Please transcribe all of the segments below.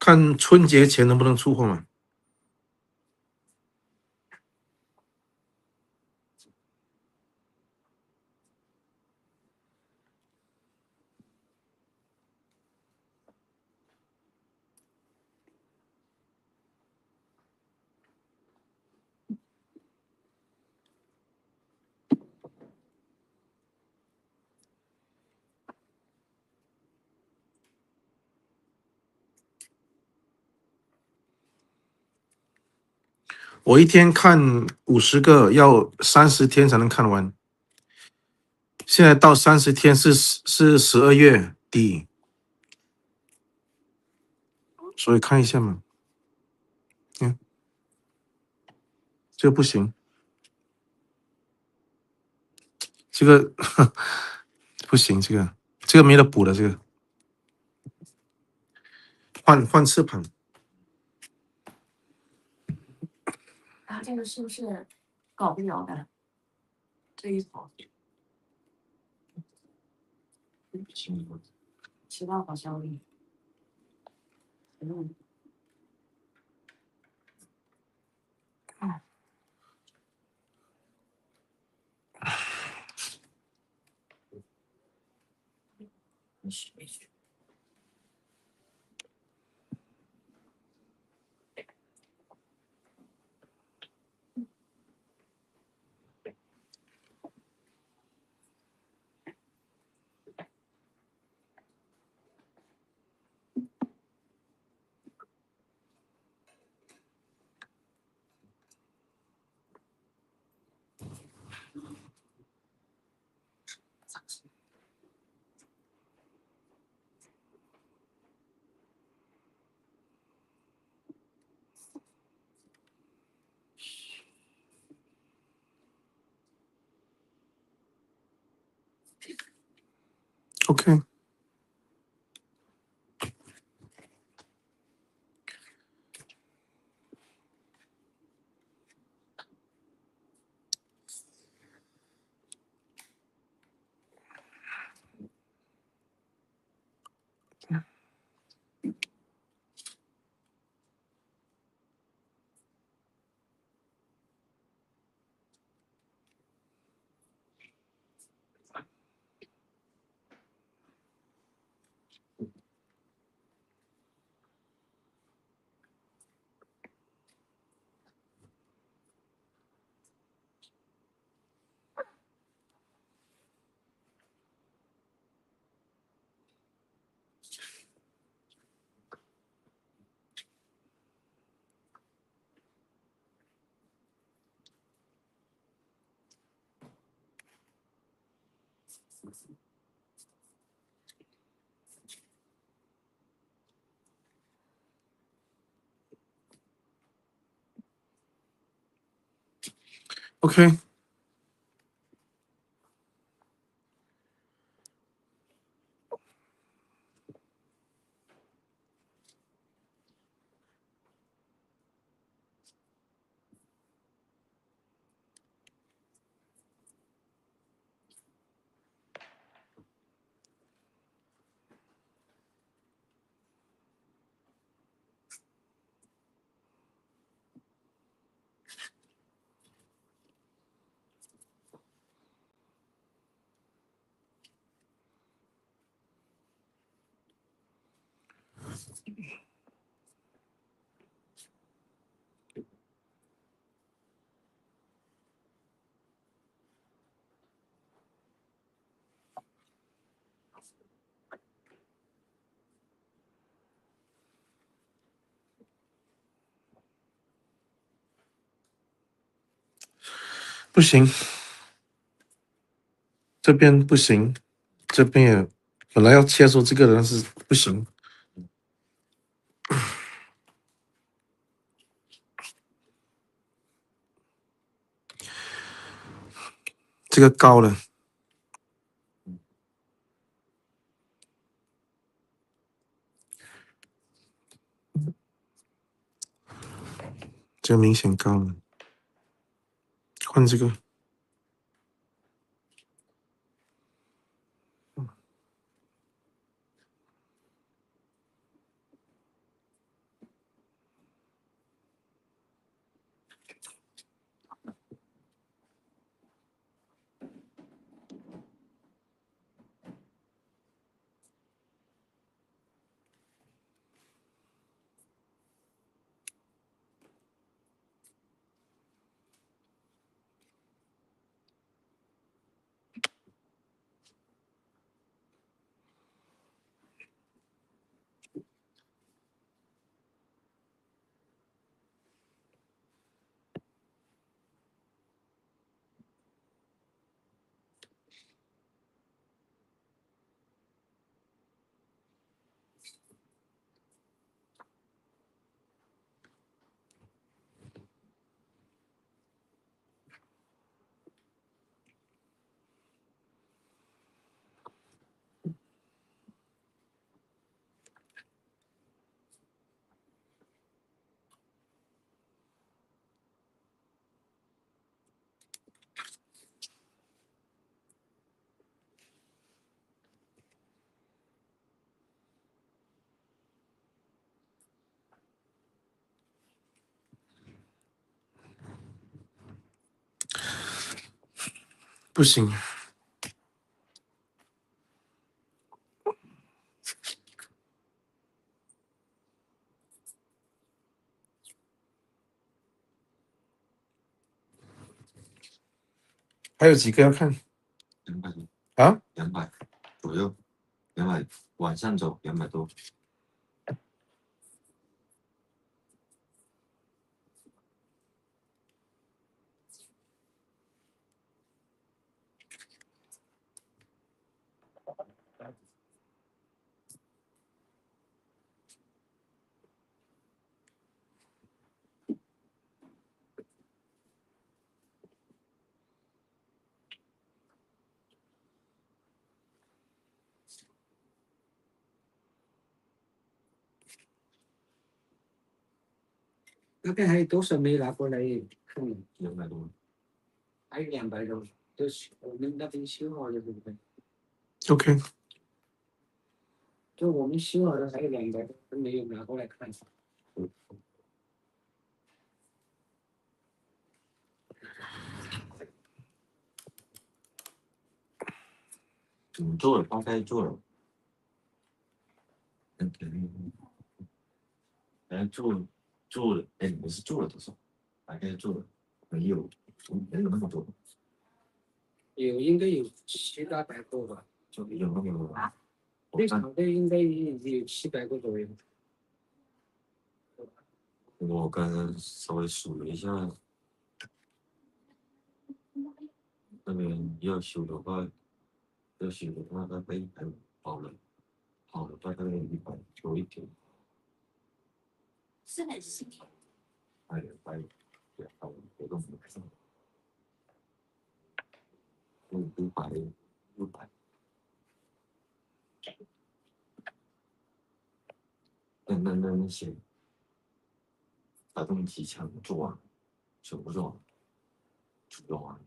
看春节前能不能出货嘛？我一天看50个，要30天才能看完。现在到30天是12月底，所以看一下嘛。这个不行，这个不行，这个没得补的，这个换翅膀。啊，这个是不是搞不了的？这一跑，迟到好效率。OK。OK， 不行，这边不行，这边也本来要切出这个的，但是不行。这个高了，这个明显高了，换这个。不行。还有几个要看200多啊？200左右，200往上走200多。大概还有多少没拿过来看？200多。还有200多，都是我们那边修好的，对不对？ ？OK，就我们修好的还有200多，都没有拿过来看。怎么做了？大概做了。做了，哎，你是做了多少？大概做了没有那么多，应该有700-800个吧，就没有那么多。最少的应该有700个左右。我刚刚稍微数了一下，那边要修的话，大概跑了大概100多一点。是很新。对，好，活动没上。600。那些发动机墙做完，全部做完，主用完。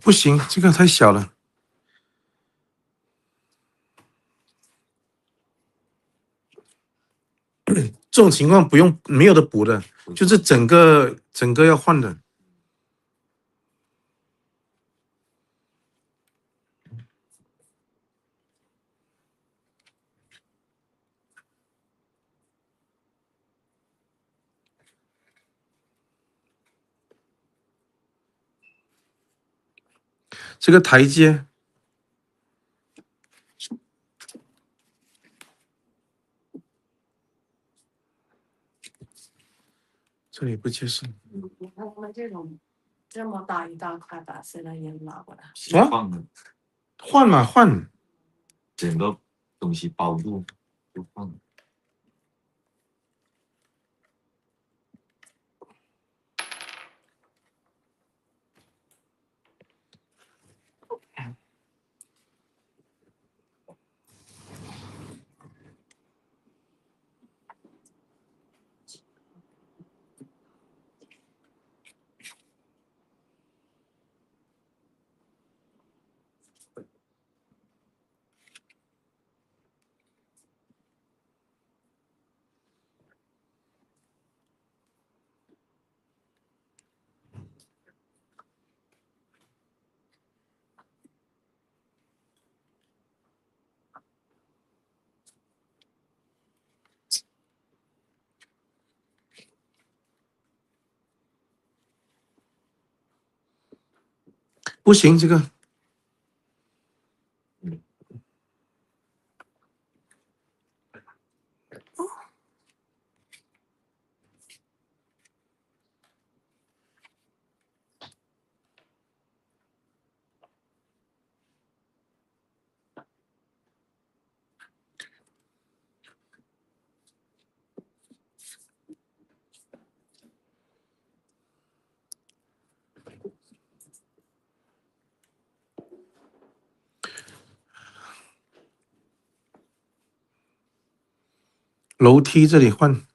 不行，这个太小了。这种情况不用，没有的补的，就是整个要换的。这个台阶，这里不接受。我们这种这么大一大块把现在也拿过来。换了，换嘛换，整个东西包住就换了。不行，这个楼梯这里换。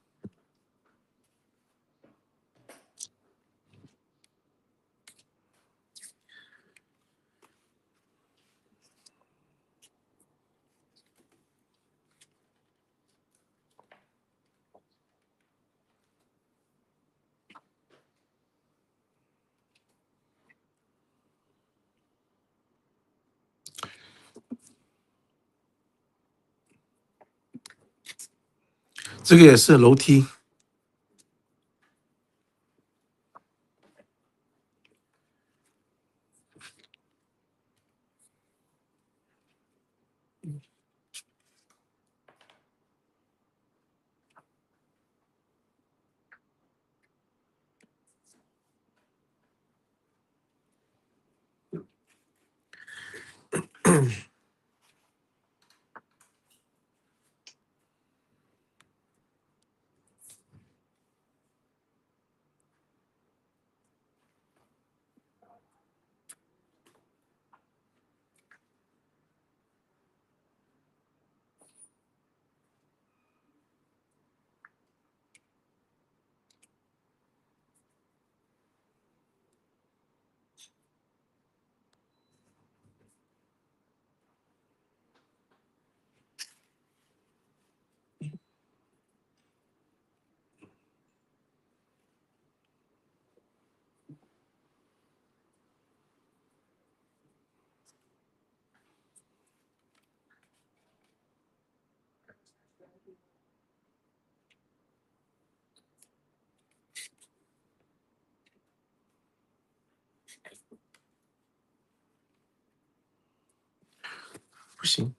这个也是楼梯。不行。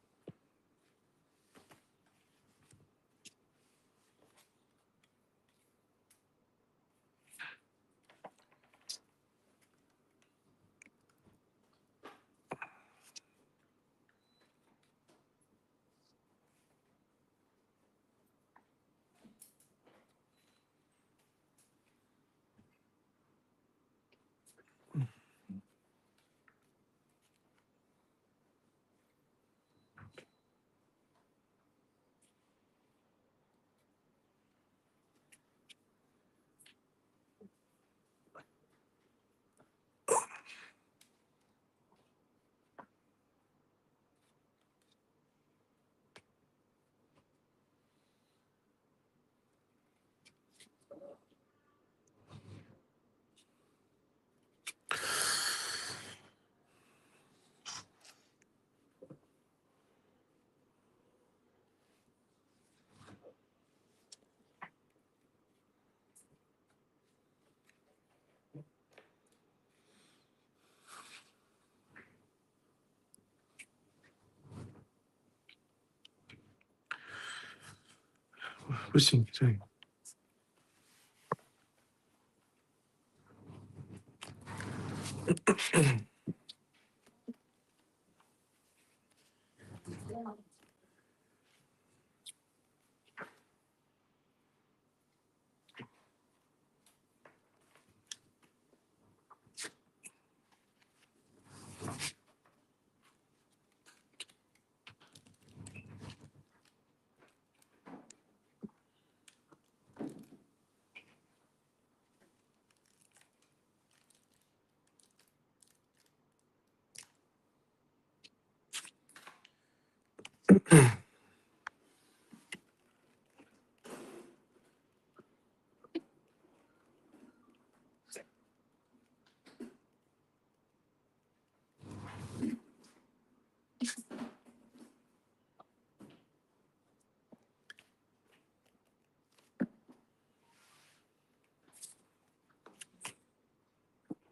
不行，这里。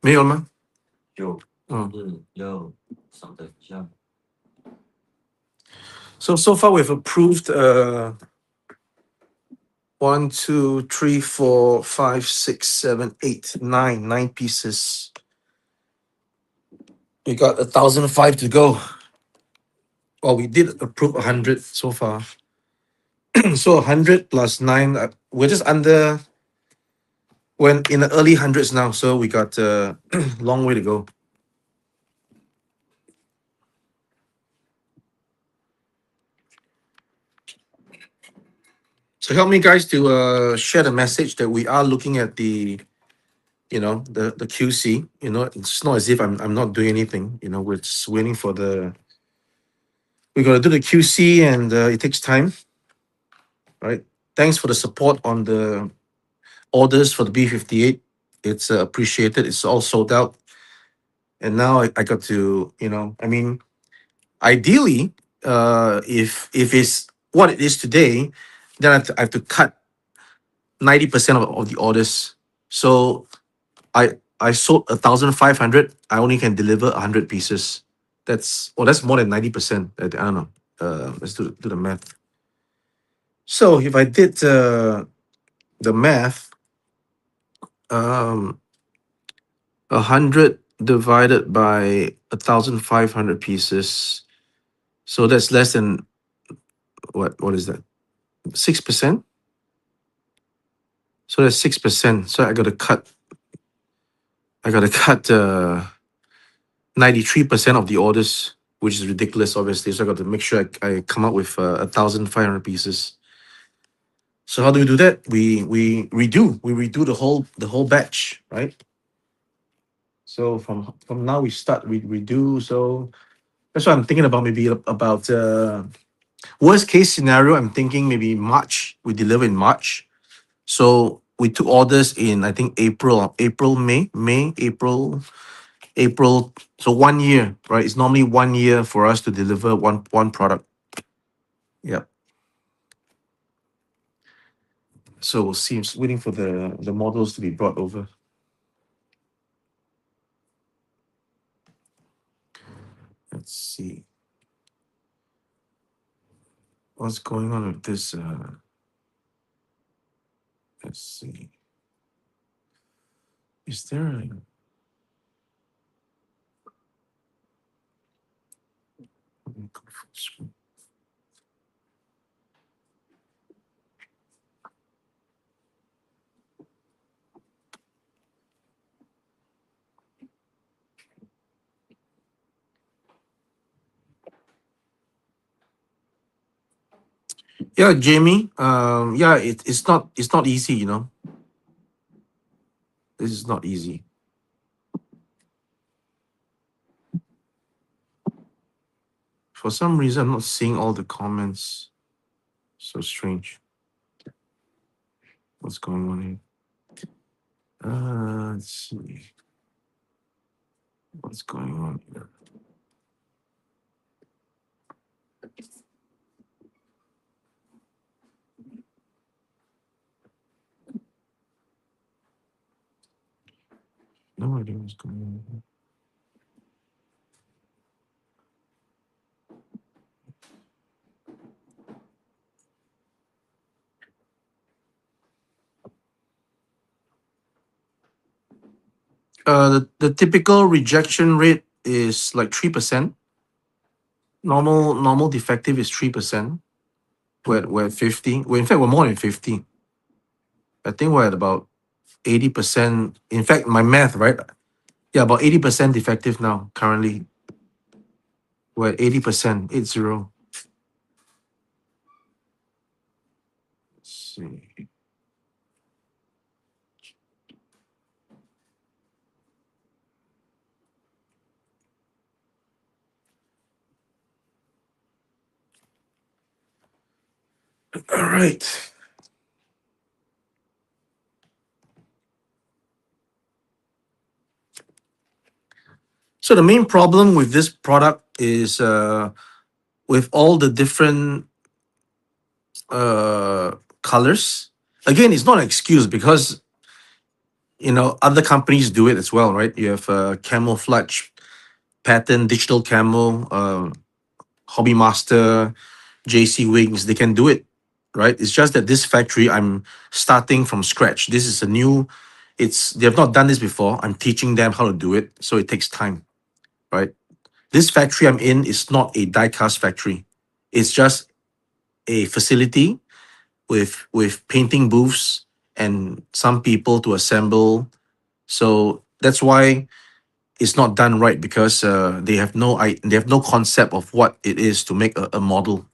没有了吗？就是要少等一下。 So far we've approved 1, 2, 3, 4, 5, 6, 7, 8, 9 pieces. We got 1,005 to go. Well, we did approve 100 so far. So 100 plus 9, we're just under. We're in the early hundreds now, so we got a long way to go. So help me, guys, to share the message that we are looking at the QC. It's not as if I'm not doing anything. We're just waiting for we got to do the QC, and it takes time, right? Thanks for the support on the orders for the B-58. It's appreciated. It's all sold out, and now I got to, I mean, ideally, if it's what it is today, then I have to cut 90% of the orders. So I sold 1,500. I only can deliver 100 pieces. That's more than 90%. I don't know. Let's do the math. So if I did the math, 100 divided by 1,500 pieces, so that's less than what is that? 6%. So that's 6%. So I got to cut 93% of the orders, which is ridiculous, obviously. So I got to make sure I come up with 1,500 pieces. So how do we do that? We redo the whole batch, right? So from now we start redo. So that's what I'm thinking about. Maybe about worst case scenario. I'm thinking maybe March. We deliver in March. So we took orders in, I think, April, May, April. So 1 year, right? It's normally 1 year for us to deliver one product. Yeah. So we'll see. I'm just waiting for the models to be brought over. Let's see. What's going on with this? Let's see. Is there a... Yeah, Jamie. Yeah, it's not easy. This is not easy. For some reason, I'm not seeing all the comments. So strange. What's going on here? Let's see. What's going on here? No idea what's going on here. The typical rejection rate is like 3%. Normal defective is 3%. We're at 50. In fact, we're more than 50. I think we're at about 80%. In fact, my math, right? Yeah, about 80% defective now. Currently, we're at 80%. 80. Let's see. All right. So the main problem with this product is with all the different colors. Again, it's not an excuse because other companies do it as well, right? You have camouflage pattern, digital camo, hobby master, JC Wings, they can do it, right? It's just that this factory, I'm starting from scratch. This is a new, they have not done this before. I'm teaching them how to do it. So it takes time, right? This factory I'm in is not a die-cast factory. It's just a facility with painting booths and some people to assemble. So that's why it's not done right, because they have no concept of what it is to make a model,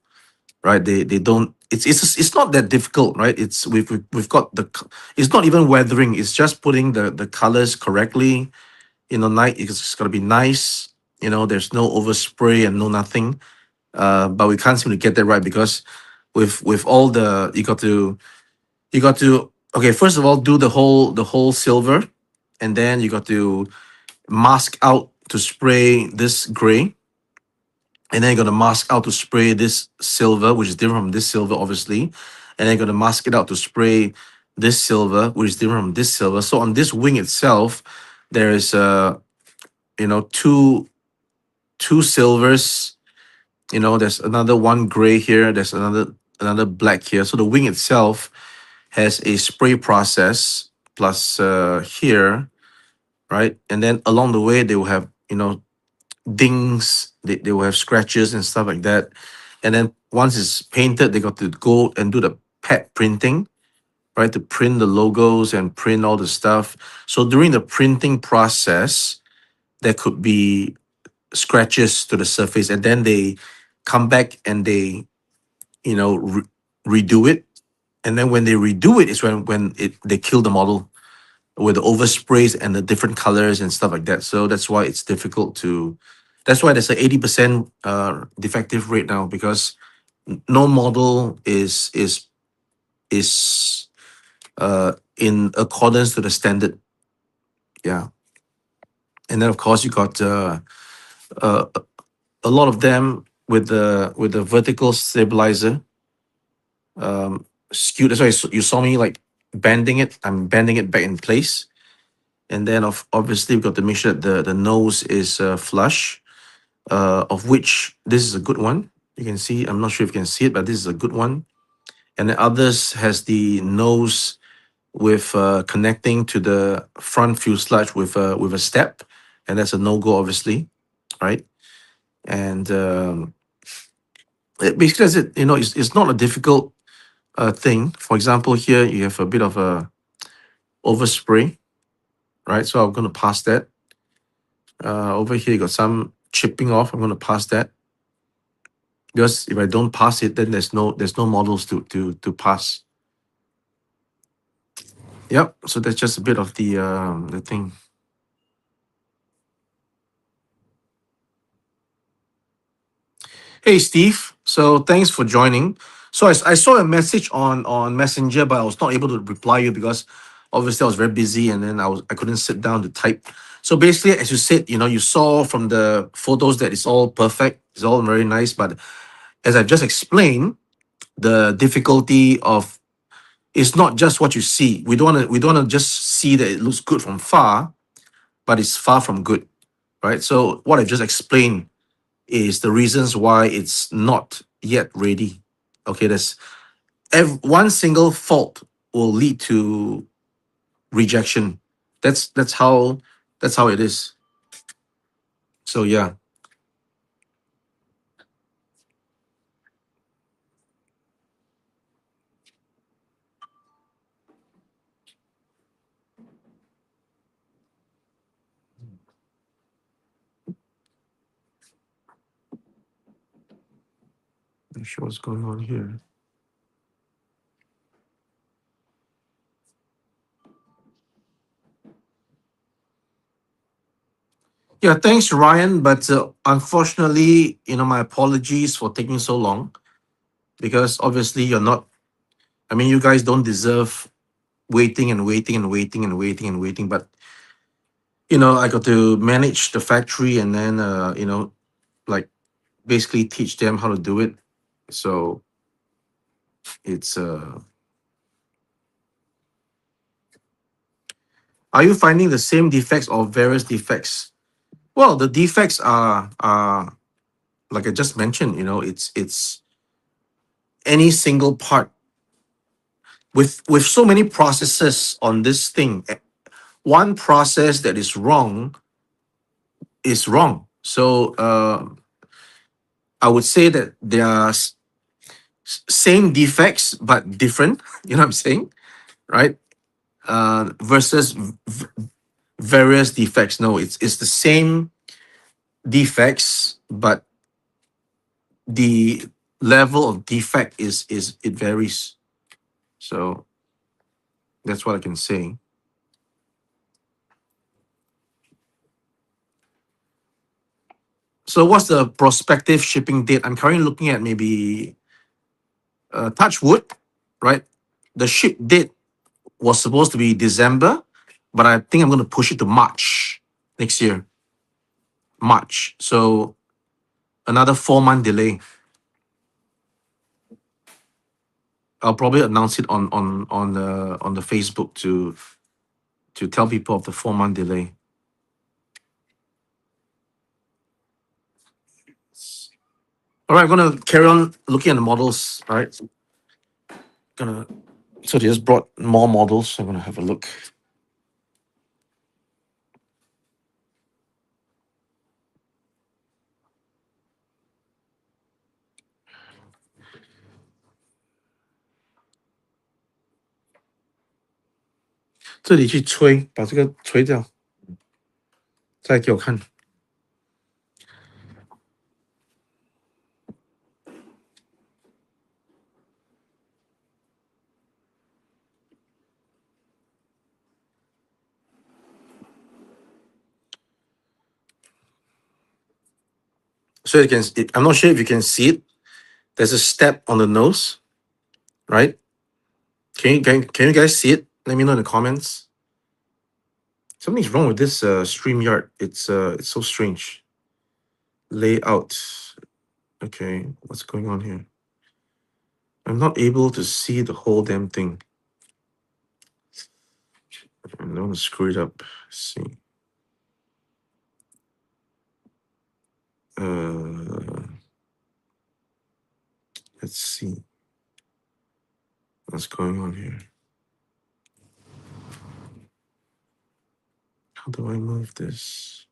right? They don't. It's not that difficult, right? We've got it's not even weathering. It's just putting the colors correctly. Night it's gonna be nice. There's no overspray and no nothing. But we can't seem to get that right, because with all the you got to okay, first of all, do the whole silver, and then you got to mask out to spray this gray, and then you're gonna mask out to spray this silver, which is different from this silver, obviously, and then you're gonna mask it out to spray this silver, which is different from this silver. So on this wing itself, there is two silvers. There's another one gray here. There's another black here. So the wing itself has a spray process plus here, right? And then along the way they will have dings. They will have scratches and stuff like that. And then once it's painted, they got to go and do the pet printing, right? To print the logos and print all the stuff. So during the printing process, there could be scratches to the surface, and then they come back and they redo it. And then when they redo it is when they kill the model with the oversprays and the different colors and stuff like that. So that's why it's difficult to. That's why there's a 80% defective rate now, because no model is in accordance to the standard. Yeah, and then of course you got uh, a lot of them with the vertical stabilizer skewed. That's why you saw me like bending it. I'm bending it back in place. And then obviously we've got to make sure that the nose is flush, of which this is a good one. You can see, I'm not sure if you can see it, but this is a good one. And then others has the nose with connecting to the front fuselage with a step, and that's a no-go, obviously, right? And basically that's it. It's not a difficult thing. For example, here you have a bit of a overspray, right? So I'm going to pass that. Over here, you got some chipping off. I'm going to pass that, because if I don't pass it, then there's no models to pass. Yep. So that's just a bit of the thing. Hey, Steve. So thanks for joining. So I saw a message on Messenger, but I was not able to reply you because obviously I was very busy, and then I couldn't sit down to type. So basically, as you said, you saw from the photos that it's all perfect. It's all very nice. But as I've just explained, the difficulty of it's not just what you see. We don't want to just see that it looks good from far, but it's far from good, right? So what I just explained is the reasons why it's not yet ready. Okay, there's one single fault will lead to rejection. That's how it is. So yeah. Not sure what's going on here. Yeah, thanks, Ryan. But unfortunately, my apologies for taking so long, because obviously you're not. I mean, you guys don't deserve waiting and waiting and waiting and waiting and waiting. But I got to manage the factory, and then like basically teach them how to do it. So it's are you finding the same defects or various defects? Well, the defects are like I just mentioned. You know, it's any single part with so many processes on this thing. One process that is wrong is wrong. So I would say that they are same defects but different. You know what I'm saying, right? Versus various defects. No, it's the same defects, but the level of defect is it varies. So that's what I can say. So what's the prospective shipping date? I'm currently looking at maybe touch wood, right? The ship date was supposed to be December, but I think I'm going to push it to March next year. March. So another 4-month delay. I'll probably announce it on the Facebook to tell people of the 4-month delay. All right, I'm gonna carry on looking at the models. All right, so they just brought more models. So I'm gonna have a look.这里去吹，把这个吹掉，再给我看。So you can. I'm not sure if you can see it. There's a step on the nose, right? Can you guys see it? Let me know in the comments. Something's wrong with this StreamYard. It's so strange. Layout. Okay, what's going on here? I'm not able to see the whole damn thing. I don't want to screw it up. Let's see. Let's see what's going on here. How do I move this?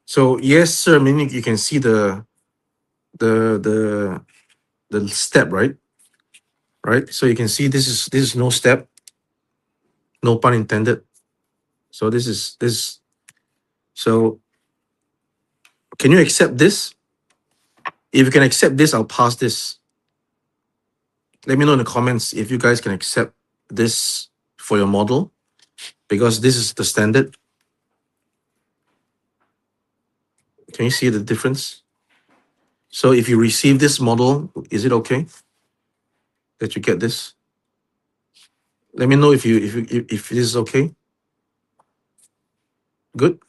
So yes, sir. Meaning you can see the the step, right? Right. So you can see this is no step. No pun intended. So this is this. So can you accept this? If you can accept this, I'll pass this. Let me know in the comments if you guys can accept this for your model, because this is the standard. Can you see the difference? So if you receive this model, is it okay that you get this? Let me know if this is okay. Good?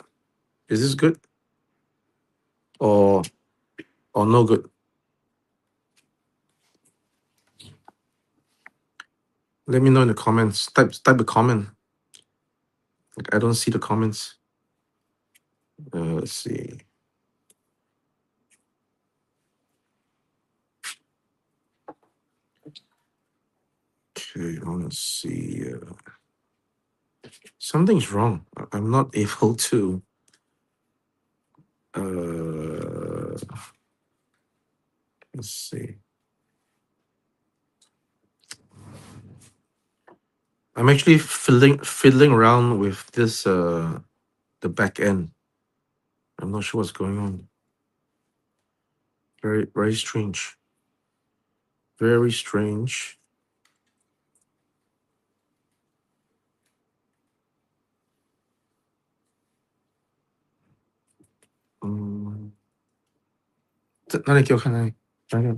Is this good? Or no good? Let me know in the comments. Type a comment. Like, I don't see the comments. Let's see. Okay, I want to see. Something's wrong. I'm not able to. Let's see. I'm actually fiddling around with this the back end. I'm not sure what's going on. Very strange. Very strange.这哪里给我看哪里？哪里？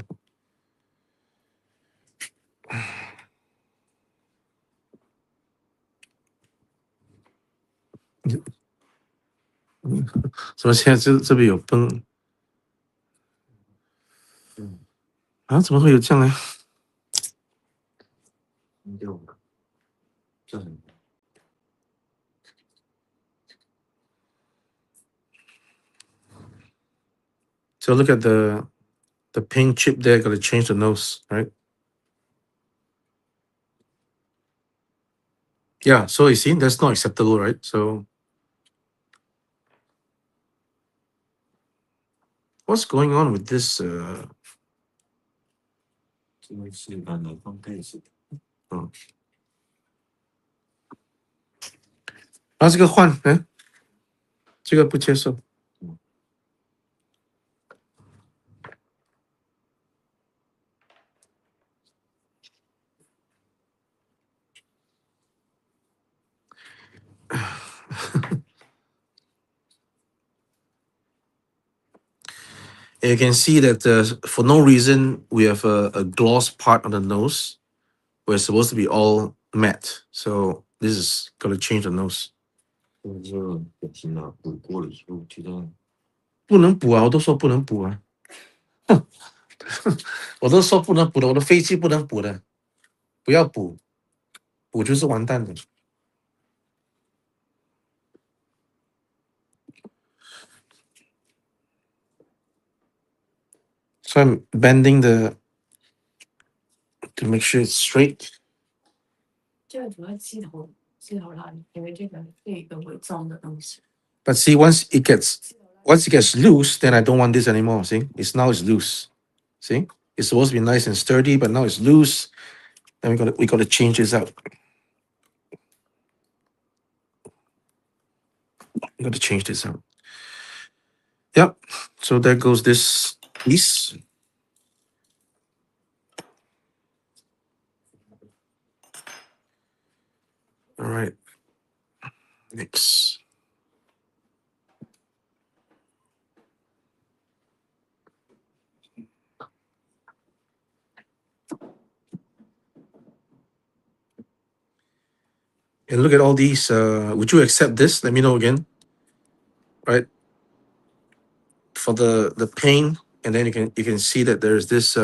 怎么现在这边有崩？啊，怎么会有这样呢？掉了，这很 So look at the paint chip there. Got to change the nose, right? Yeah. So you see, that's not acceptable, right? So what's going on with this? 这个是把它放盖子的，啊，这个换，哎，这个不接受。And you can see that for no reason we have a gloss part on the nose. We're supposed to be all matte. So this is got to change the nose. 这个就不行了，补过了以后觉得不能补啊，我都说不能补啊。我都说不能补的，我的飞机不能补的，不要补，补就是完蛋的。So I'm bending to make sure it's straight. 这个主要机头烂，因为这个伪装的东西。 But see, once it gets loose, then I don't want this anymore. See, it's loose. See, it's supposed to be nice and sturdy, but now it's loose. Then we got to change this out. We got to change this out. Yep. So there goes this piece. All right. Next. And look at all these. Would you accept this? Let me know again. Right. For the paint, and then you can see that there's this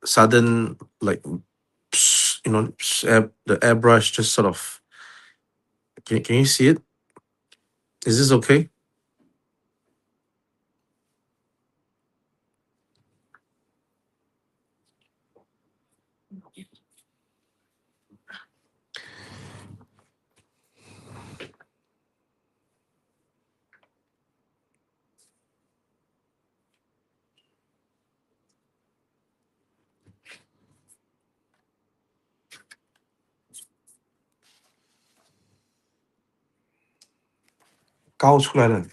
sudden like the airbrush just sort of. Can you see it? Is this okay? 高出来了，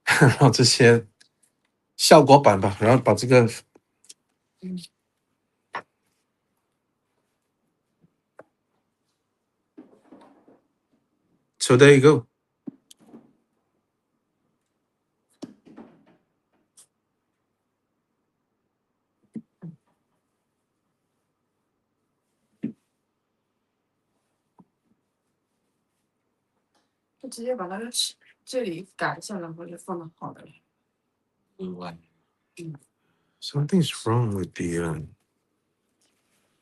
然后这些效果版吧，然后把这个。So there you go. 就直接把那个这里改一下，然后就放到好的了。额外 Something's wrong with the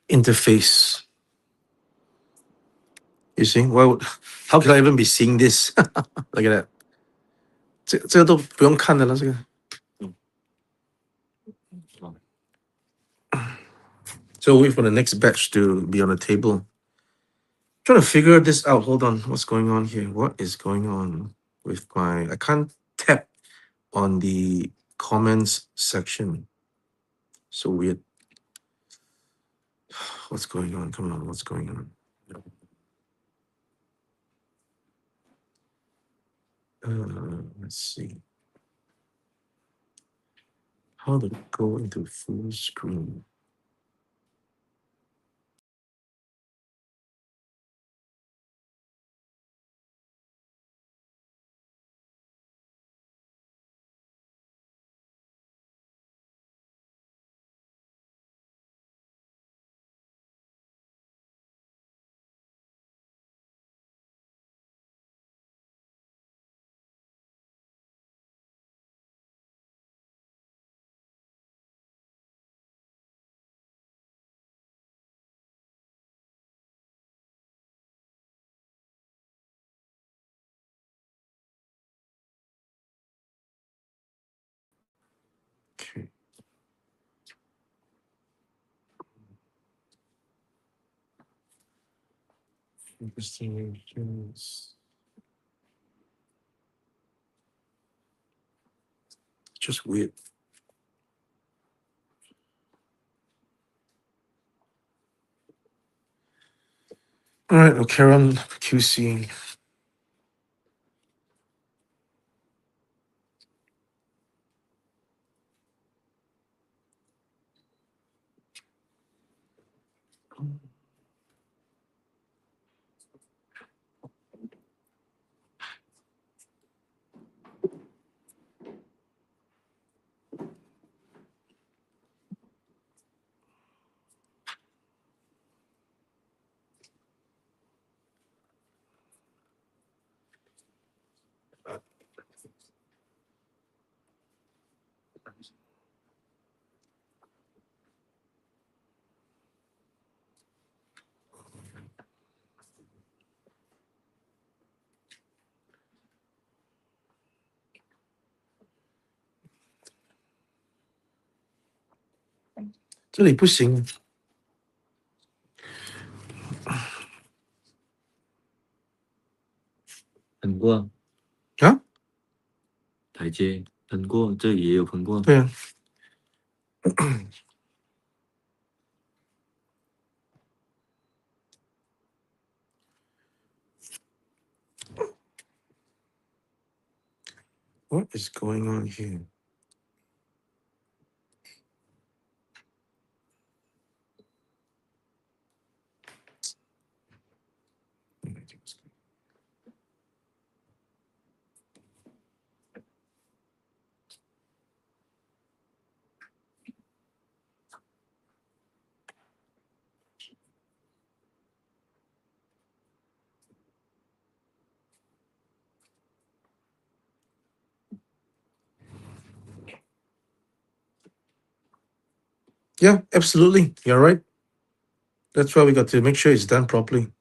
interface. You see? How can I even be seeing this? Look at that. 这个都不用看的了，这个。So wait for the next batch to be on the table. Trying to figure this out. Hold on. What's going on here? What is going on with I can't tap on the comments section. So weird. What's going on? Come on. What's going on? Let's see. How to go into full screen? Interesting. Just weird. All right, we'll carry on QC.这里不行喷过啊？台阶，喷过，这里也有喷过。对啊。What is going on here? Yeah, absolutely. You're right. That's why we got to make sure it's done properly.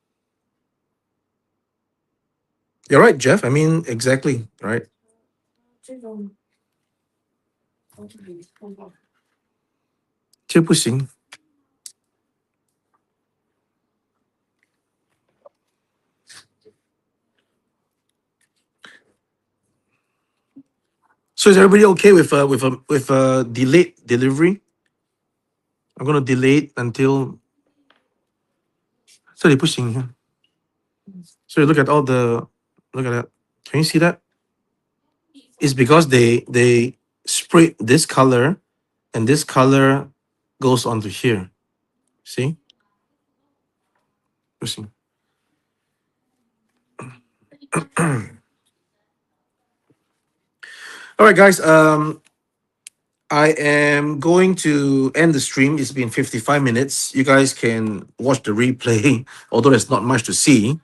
You're right, Jeff. I mean, exactly, right? 这种我这里碰到这不行。So is everybody okay with a delayed delivery? I'm gonna delay it until 这里不行。So you look at all the look at that. Can you see that? It's because they sprayed this color and this color goes onto here. See? 不行。All right, guys. I am going to end the stream. It's been 55 minutes. You guys can watch the replay, although there's not much to see.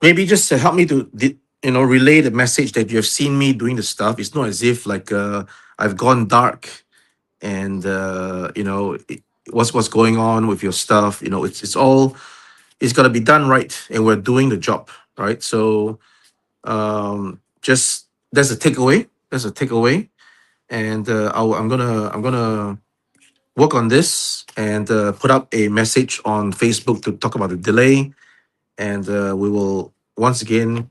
Maybe just to help me to relay the message that you have seen me doing the stuff. It's not as if like I've gone dark and what's going on with your stuff. It's got to be done right, and we're doing the job right. So just that's a takeaway. That's a takeaway, and I'm gonna work on this and put up a message on Facebook to talk about the delay, and we will once again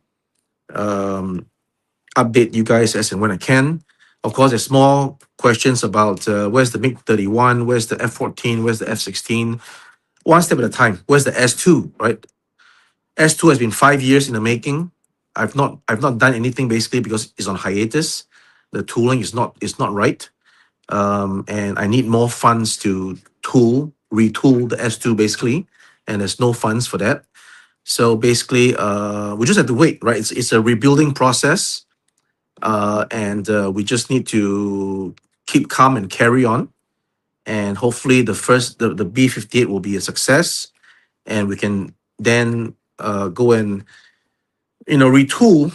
update you guys as and when I can. Of course, there's more questions about where's the MiG 31, where's the F-14, where's the F-16. One step at a time. Where's the S2? Right, S2 has been 5 years in the making. I've not done anything basically because it's on hiatus. The tooling is not right, and I need more funds to retool the S2 basically, and there's no funds for that. So basically, we just have to wait, right? It's a rebuilding process, and we just need to keep calm and carry on. And hopefully, the B-58 will be a success, and we can then go and retool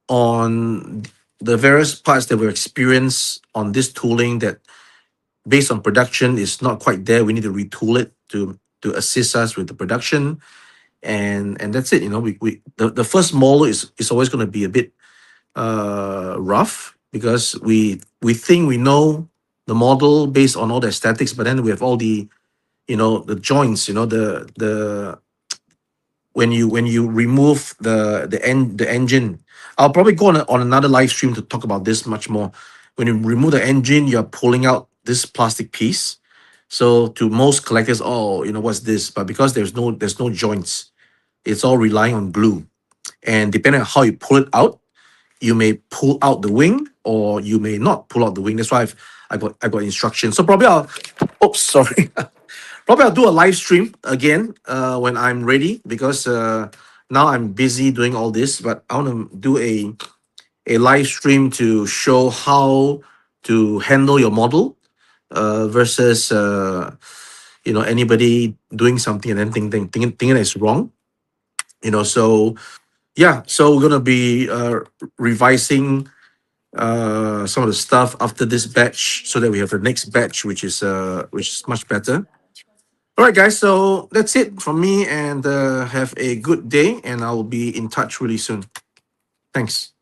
on the various parts that we experience on this tooling that based on production is not quite there. We need to retool it to assist us with the production, and that's it. The first model is always going to be a bit rough because we think we know the model based on all the aesthetics, but then we have all the the joints, the when you remove the engine. I'll probably go on another live stream to talk about this much more. When you remove the engine, you're pulling out this plastic piece. So to most collectors, oh, you know, what's this? But because there's no joints, it's all relying on glue. And depending on how you pull it out, you may pull out the wing or you may not pull out the wing. That's why I got instructions. So probably I'll oops, sorry. Probably I'll do a live stream again when I'm ready, because now I'm busy doing all this, but I want to do a live stream to show how to handle your model versus you know, anybody doing something and then thinking it's wrong. You know, so yeah, so we're gonna be revising some of the stuff after this batch so that we have the next batch, which is much better. All right, guys. So that's it from me, and have a good day. And I'll be in touch really soon. Thanks.